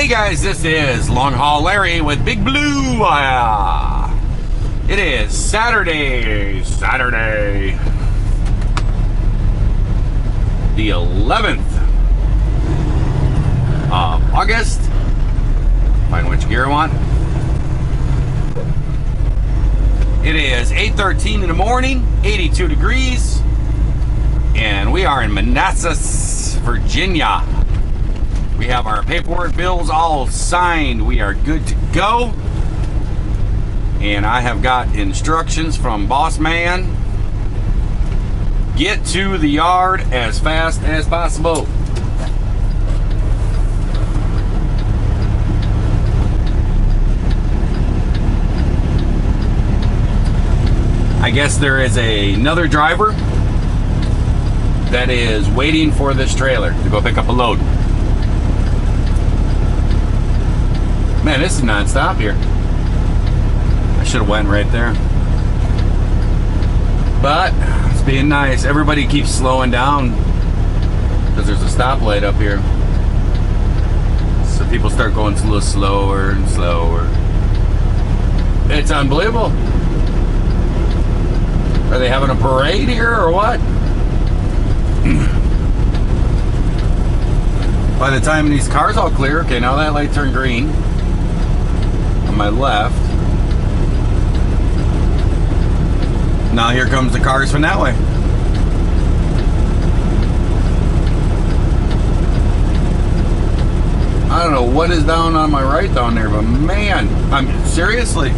Hey guys, this is Long Haul Larry with Big Blue. It is Saturday, the 11th of August. Find which gear I want. It is 8:13 in the morning, 82 degrees, and we are in Manassas, Virginia. We have our paperwork bills all signed. We are good to go. And I have got instructions from Boss Man. Get to the yard as fast as possible. I guess there is another driver that is waiting for this trailer to go pick up a load. Man, this is non-stop here. I should have went right there. But it's being nice. Everybody keeps slowing down because there's a stoplight up here. So people start going a little slower and slower. It's unbelievable. Are they having a parade here or what? By the time these cars all clear, okay, now that light turned green on my left. Now here comes the cars from that way. I don't know what is down on my right down there, but man, seriously,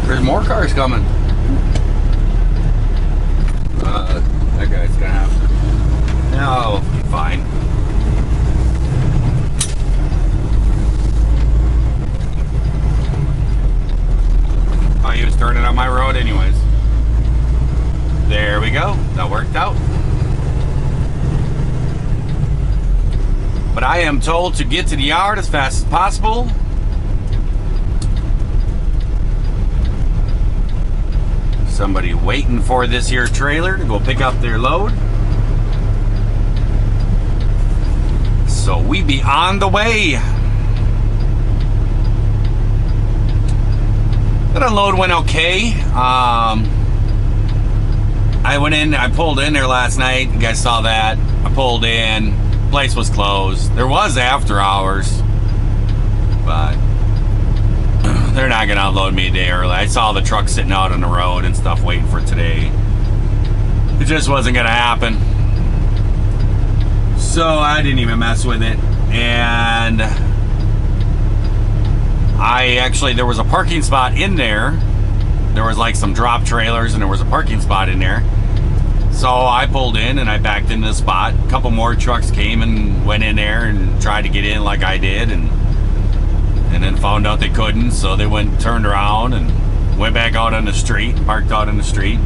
there's more cars coming. That guy's gonna have to. No, fine. Oh, he was turning on my road anyways. There we go. That worked out. But I am told to get to the yard as fast as possible. Somebody waiting for this here trailer to go pick up their load. So we be on the way. That unload went okay. I went in, I pulled in there last night. You guys saw that. I pulled in. Place was closed. There was after hours, but they're not gonna unload me a day early. I saw the truck sitting out on the road and stuff waiting for today. It just wasn't gonna happen. So I didn't even mess with it. And there was a parking spot in there. There was like some drop trailers and there was a parking spot in there. So I pulled in and I backed into the spot. A couple more trucks came and went in there and tried to get in like I did, and then found out they couldn't. So they turned around and went back out on the street, parked out on the street,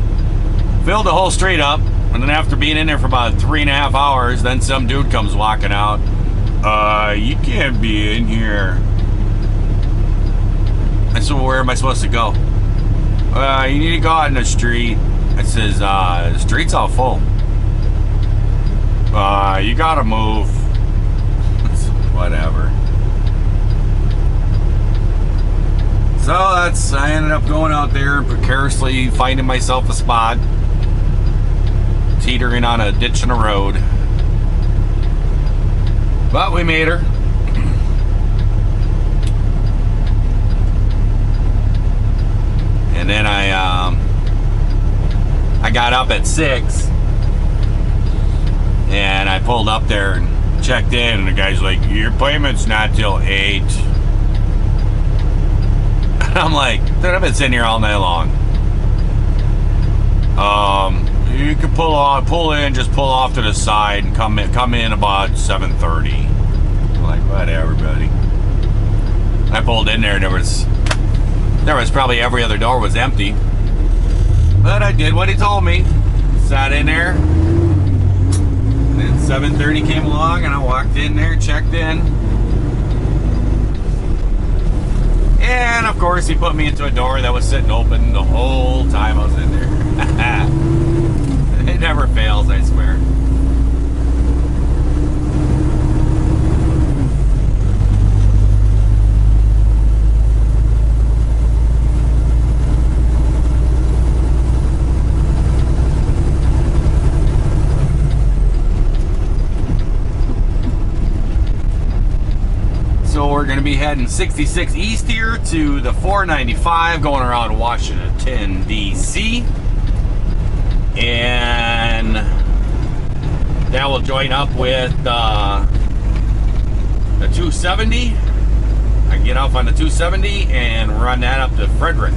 filled the whole street up. And then after being in there for about 3.5 hours, then some dude comes walking out. You can't be in here. I said, well, where am I supposed to go? You need to go out in the street. It says, the street's all full. You gotta move. Whatever. So I ended up going out there and precariously finding myself a spot, teetering on a ditch in the road. But we made her. And then I got up at 6 and I pulled up there and checked in, and the guy's like, your appointment's not till 8. And I'm like, dude, I've been sitting here all night long. You can pull in, just pull off to the side and come in about 7:30. I'm like, whatever, buddy. I pulled in there and there was probably every other door was empty. But I did what he told me. Sat in there. And then 7:30 came along and I walked in there, checked in. And of course he put me into a door that was sitting open the whole time I was in there. It never fails, I swear. So we're going to be heading 66 east here to the 495 going around Washington, D.C. And that will join up with the 270. I can get off on the 270 and run that up to Frederick.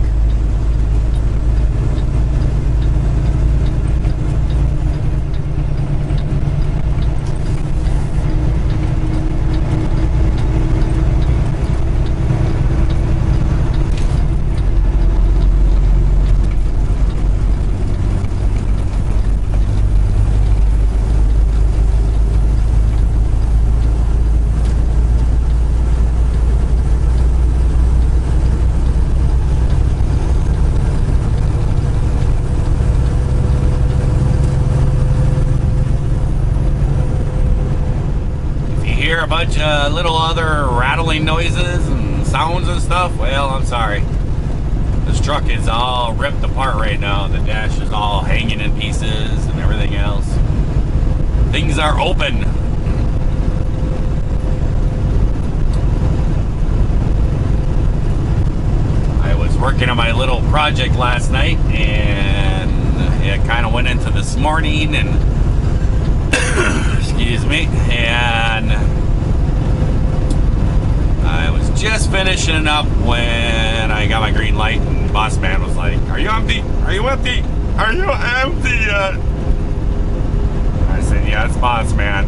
A bunch of little other rattling noises and sounds and stuff, well, I'm sorry. This truck is all ripped apart right now. The dash is all hanging in pieces and everything else. Things are open. I was working on my little project last night and it kind of went into this morning and excuse me, and I was just finishing up when I got my green light and boss man was like, "Are you empty? Are you empty? Are you empty yet?" I said, "Yeah, it's boss man."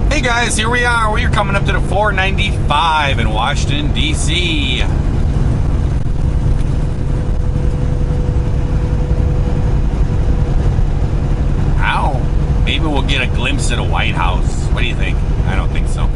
Hey guys, here we are. We're coming up to the 495 in Washington, D.C. Maybe we'll get a glimpse at a White House. What do you think? I don't think so.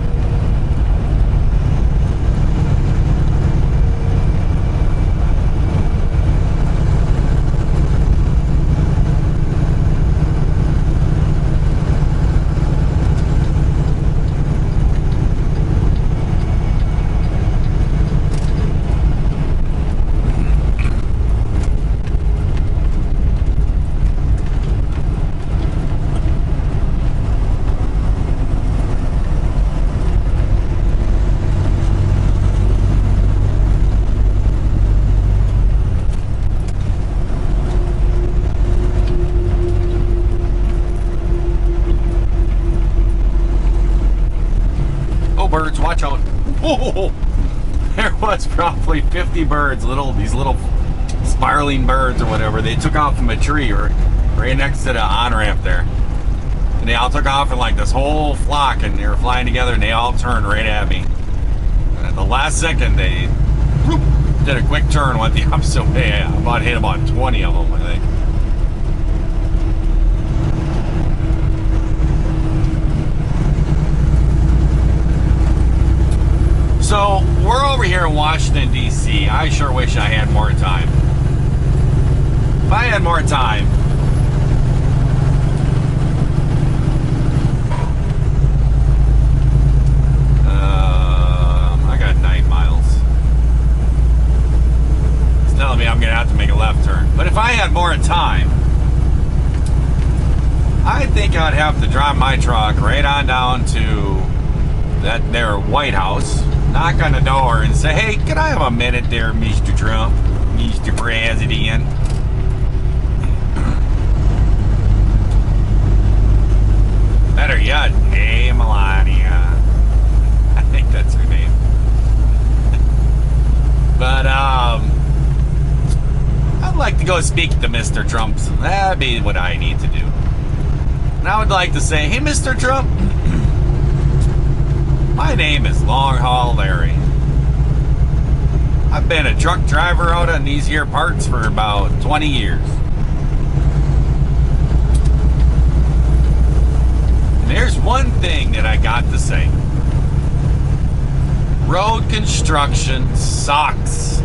Birds, watch out. Oh, there was probably 50 birds, these little spiraling birds or whatever. They took off from a tree right next to the on-ramp there. And they all took off in like this whole flock and they were flying together and they all turned right at me. And at the last second, they whoop, did a quick turn, went the opposite way. I hit about 20 of them, I think. So, we're over here in Washington, D.C. I sure wish I had more time. If I had more time, I got 9 miles. It's telling me I'm going to have to make a left turn. But if I had more time, I think I'd have to drive my truck right on down to that there White House. Knock on the door and say, "Hey, can I have a minute there, Mr. Trump, Mr. President?" Better yet, "Hey, Melania." I think that's her name. But, I'd like to go speak to Mr. Trump. That'd be what I need to do. And I would like to say, "Hey, Mr. Trump, my name is Long Haul Larry. I've been a truck driver out on these here parts for about 20 years. And there's one thing that I got to say. Road construction sucks.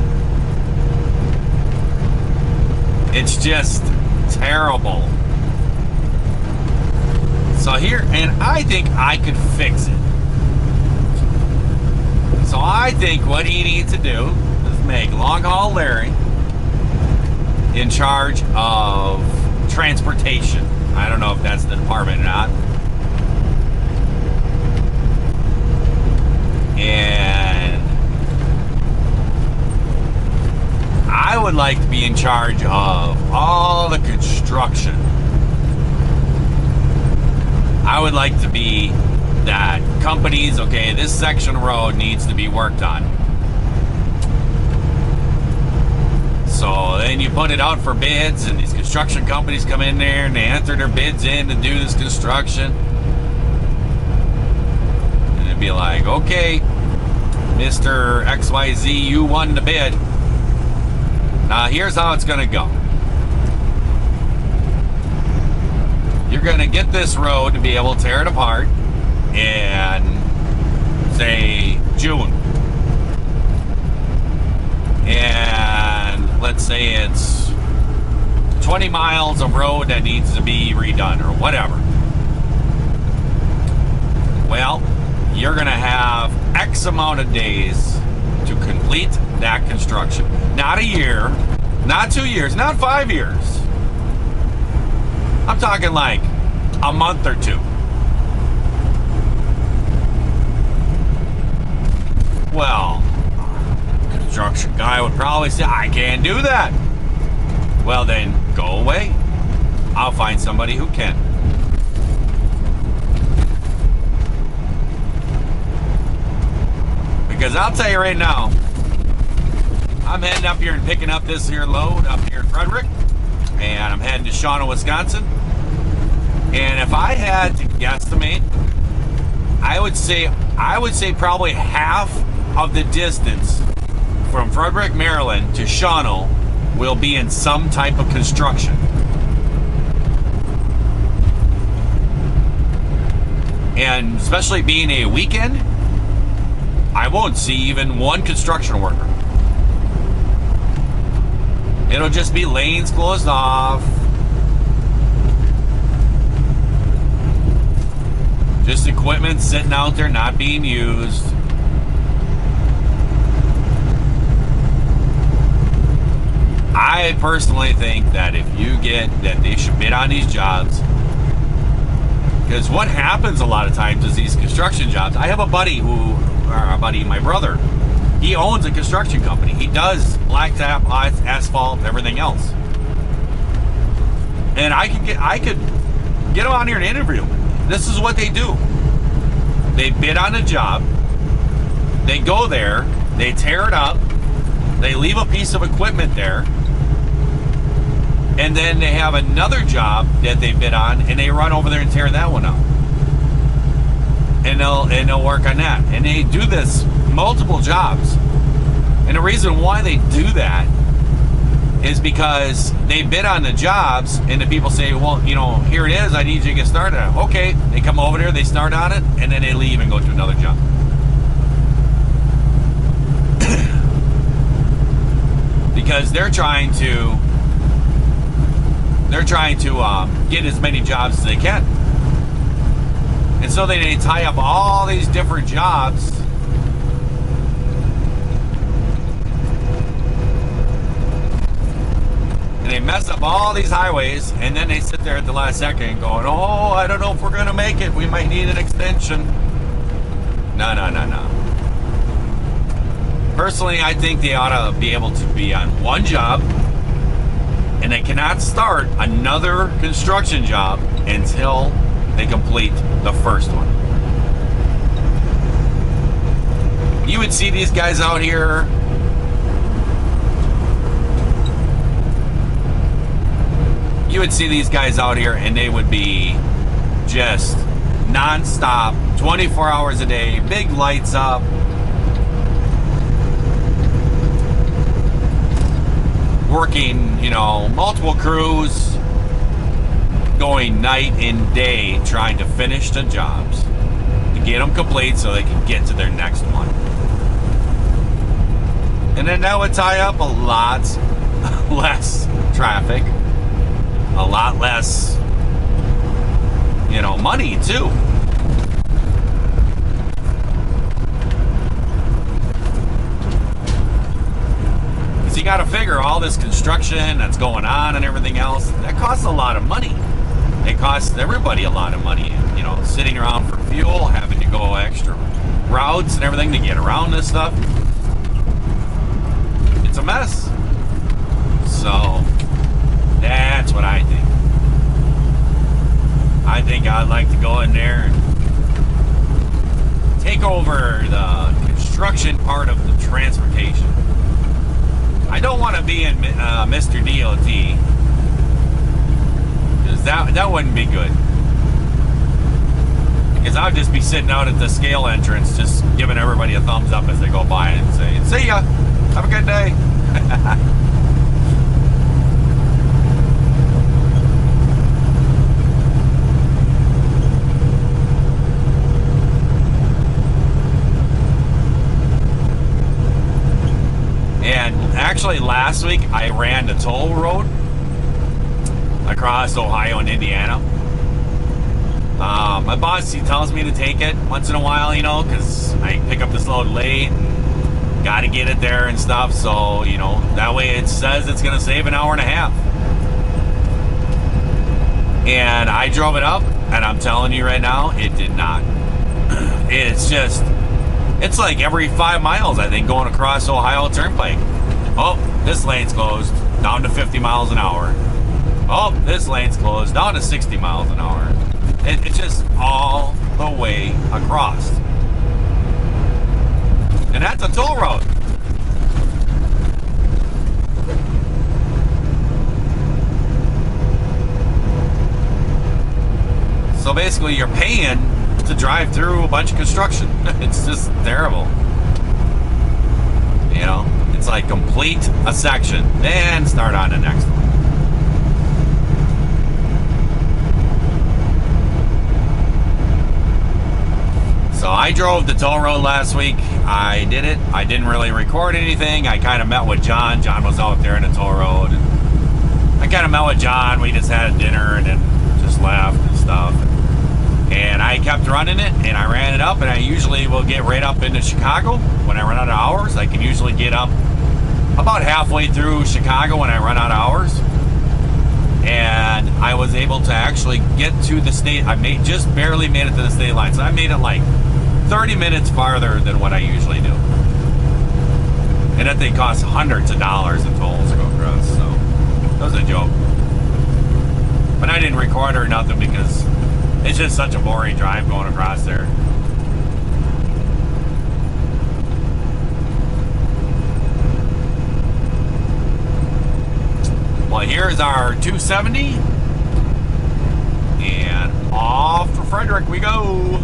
It's just terrible. So here, and I think I could fix it. So I think what he needs to do is make Long Haul Larry in charge of transportation. I don't know if that's the department or not. And I would like to be in charge of all the construction. I would like to be that companies, okay, this section of road needs to be worked on. So then you put it out for bids, and these construction companies come in there and they enter their bids in to do this construction. And it'd be like, okay, Mr. XYZ, you won the bid. Now here's how it's gonna go. You're gonna get this road to be able to tear it apart in, say, June. And let's say it's 20 miles of road that needs to be redone or whatever. Well, you're gonna have X amount of days to complete that construction. Not a year, not 2 years, not 5 years. I'm talking like a month or two. Well, construction guy would probably say, I can't do that. Well then, go away. I'll find somebody who can. Because I'll tell you right now, I'm heading up here and picking up this here load up here in Frederick, and I'm heading to Shawano, Wisconsin. And if I had to guesstimate, I would say probably half of the distance from Frederick, Maryland to Shawano will be in some type of construction. And especially being a weekend, I won't see even one construction worker. It'll just be lanes closed off. Just equipment sitting out there not being used. I personally think that if you get that, they should bid on these jobs. Because what happens a lot of times is these construction jobs. I have a buddy my brother, he owns a construction company. He does blacktop, asphalt, everything else. And I could get him on here and interview him. This is what they do. They bid on a job. They go there. They tear it up. They leave a piece of equipment there. And then they have another job that they bid on, and they run over there and tear that one up. And they'll work on that. And they do this multiple jobs. And the reason why they do that is because they bid on the jobs, and the people say, well, you know, here it is, I need you to get started on it. Okay, they come over there, they start on it, and then they leave and go to another job. Because they're trying to get as many jobs as they can. And so they tie up all these different jobs. And they mess up all these highways, and then they sit there at the last second going, oh, I don't know if we're going to make it. We might need an extension. No. Personally, I think they ought to be able to be on one job, and they cannot start another construction job until they complete the first one. You would see these guys out here and they would be just non-stop, 24 hours a day, big lights up. Working, you know, multiple crews, going night and day trying to finish the jobs to get them complete so they can get to their next one. And then that would tie up a lot less traffic, a lot less, you know, money too. Because you got to figure all this construction that's going on and everything else, that costs a lot of money. it costs everybody a lot of money. You know, sitting around for fuel, having to go extra routes and everything to get around this stuff. It's a mess. So that's what I think. I think I'd like to go in there and take over the construction part of the transportation. I don't want to be in Mr. DOT, because that wouldn't be good. Because I'll just be sitting out at the scale entrance, just giving everybody a thumbs up as they go by and say, "See ya, have a good day." Actually, last week I ran the toll road across Ohio and Indiana. My boss, he tells me to take it once in a while, you know, because I pick up this load late and got to get it there and stuff. So, you know, that way it says it's going to save an hour and a half. And I drove it up, and I'm telling you right now, it did not. It's like every 5 miles, I think, going across Ohio Turnpike. Oh, this lane's closed, down to 50 miles an hour. Oh, this lane's closed, down to 60 miles an hour. It's just all the way across. And that's a toll road. So basically you're paying to drive through a bunch of construction. It's just terrible. You know? It's like complete a section, then start on the next one. So I drove the toll road last week. I did it. I didn't really record anything. I kind of met with John. John was out there in the toll road. And I kind of met with John. We just had dinner and then just left and stuff. And I kept running it, and I ran it up, and I usually will get right up into Chicago when I run out of hours. I can usually get up about halfway through Chicago when I run out of hours. And I was able to actually get to the state. Just barely made it to the state line. So I made it like 30 minutes farther than what I usually do. And that thing costs hundreds of dollars in tolls to go across. So that was a joke. But I didn't record or nothing because it's just such a boring drive going across there. Well, here's our 270, and off for Frederick we go.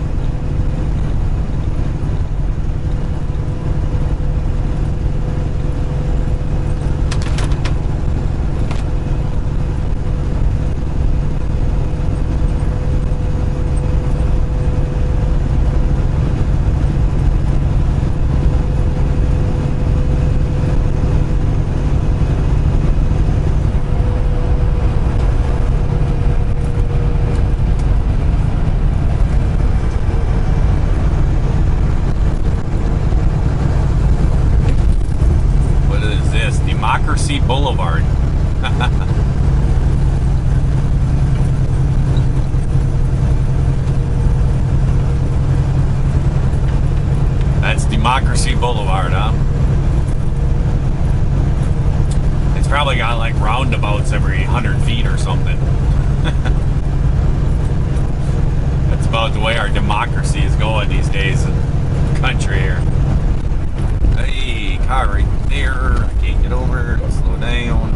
Boulevard. That's Democracy Boulevard, huh? It's probably got like roundabouts every 100 feet or something. That's about the way our democracy is going these days in the country here. Hey, car right there. I can't get over. Slow down.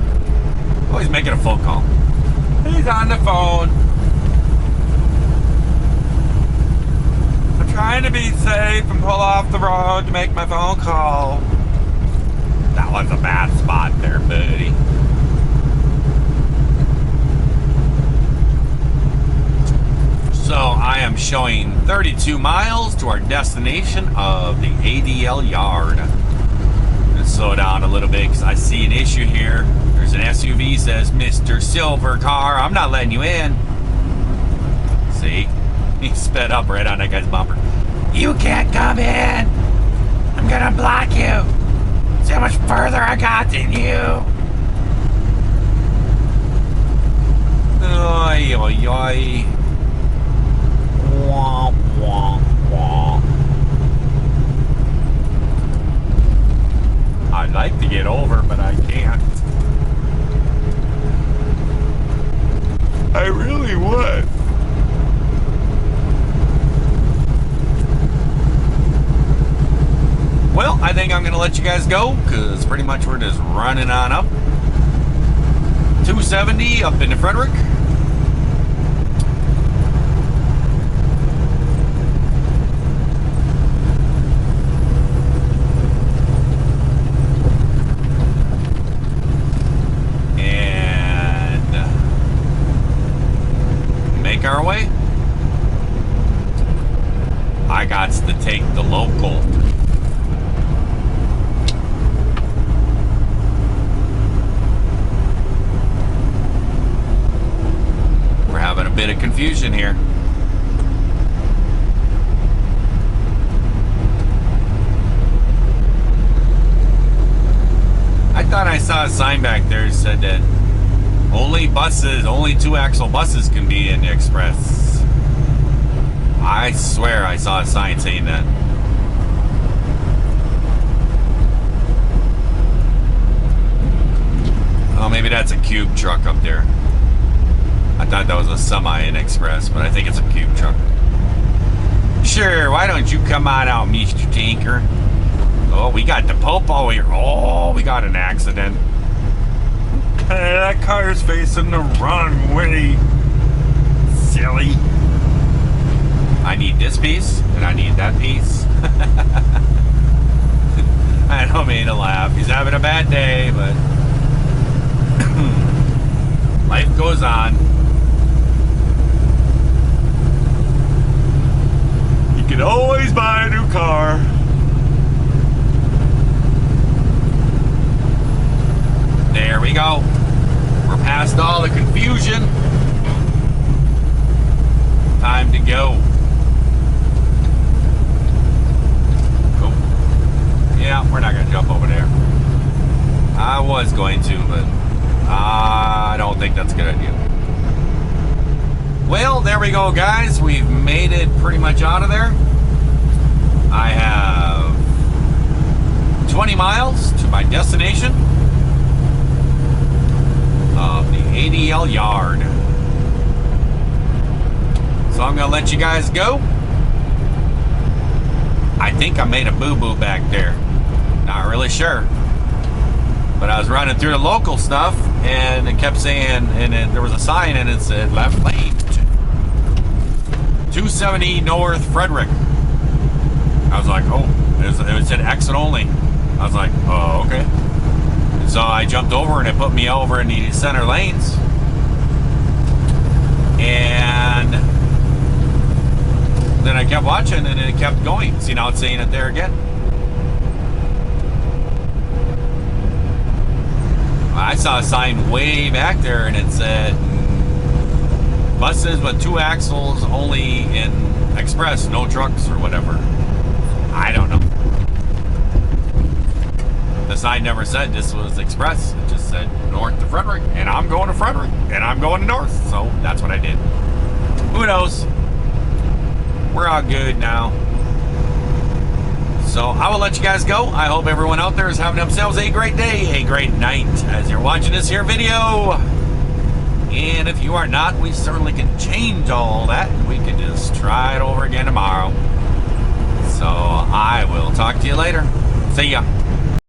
Oh, he's making a phone call. He's on the phone. I'm trying to be safe and pull off the road to make my phone call. That was a bad spot there, buddy. So I am showing 32 miles to our destination of the ADL yard. Let's slow down a little bit because I see an issue here. There's an SUV says, Mr. Silver Car, I'm not letting you in. See? He sped up right on that guy's bumper. You can't come in. I'm gonna block you. See how much further I got than you. Oy, oy, oy. Wah, wah, wah. I'd like to get over, but I can't. I really would. Well, I think I'm going to let you guys go because pretty much we're just running on up. 270 up into Frederick. And make our way. I got to take the local. Having a bit of confusion here. I thought I saw a sign back there that said that only two-axle buses can be in the express. I swear I saw a sign saying that. Oh, maybe that's a cube truck up there. I thought that was a semi in express, but I think it's a cube truck. Sure, why don't you come on out, Mr. Tinker? Oh, we got the popo here. Oh, we got an accident. Hey, that car's facing the wrong way. Silly. I need this piece, and I need that piece. I don't mean to laugh. He's having a bad day, but life goes on. You can always buy a new car. There we go. We're past all the confusion. Time to go. Oh. Yeah, we're not going to jump over there. I was going to, but I don't think that's a good idea. Well, there we go, guys. We've made it pretty much out of there. I have 20 miles to my destination of the ADL yard. So I'm gonna let you guys go. I think I made a boo-boo back there. Not really sure. But I was running through the local stuff and it kept saying, and there was a sign and it said left lane 270 North Frederick. I was like, oh, it said exit only. I was like, oh, okay. So I jumped over and it put me over in the center lanes. And then I kept watching and it kept going. See, now it's saying it there again. I saw a sign way back there and it said buses with 2 axles only in express, no trucks or whatever. I don't know. The sign never said this was express. It just said north to Frederick, and I'm going to Frederick, and I'm going north. So that's what I did. Who knows? We're all good now. So I will let you guys go. I hope everyone out there is having themselves a great day, a great night as you're watching this here video. And if you are not, we certainly can change all that. We can just try it over again tomorrow. So I will talk to you later. See ya.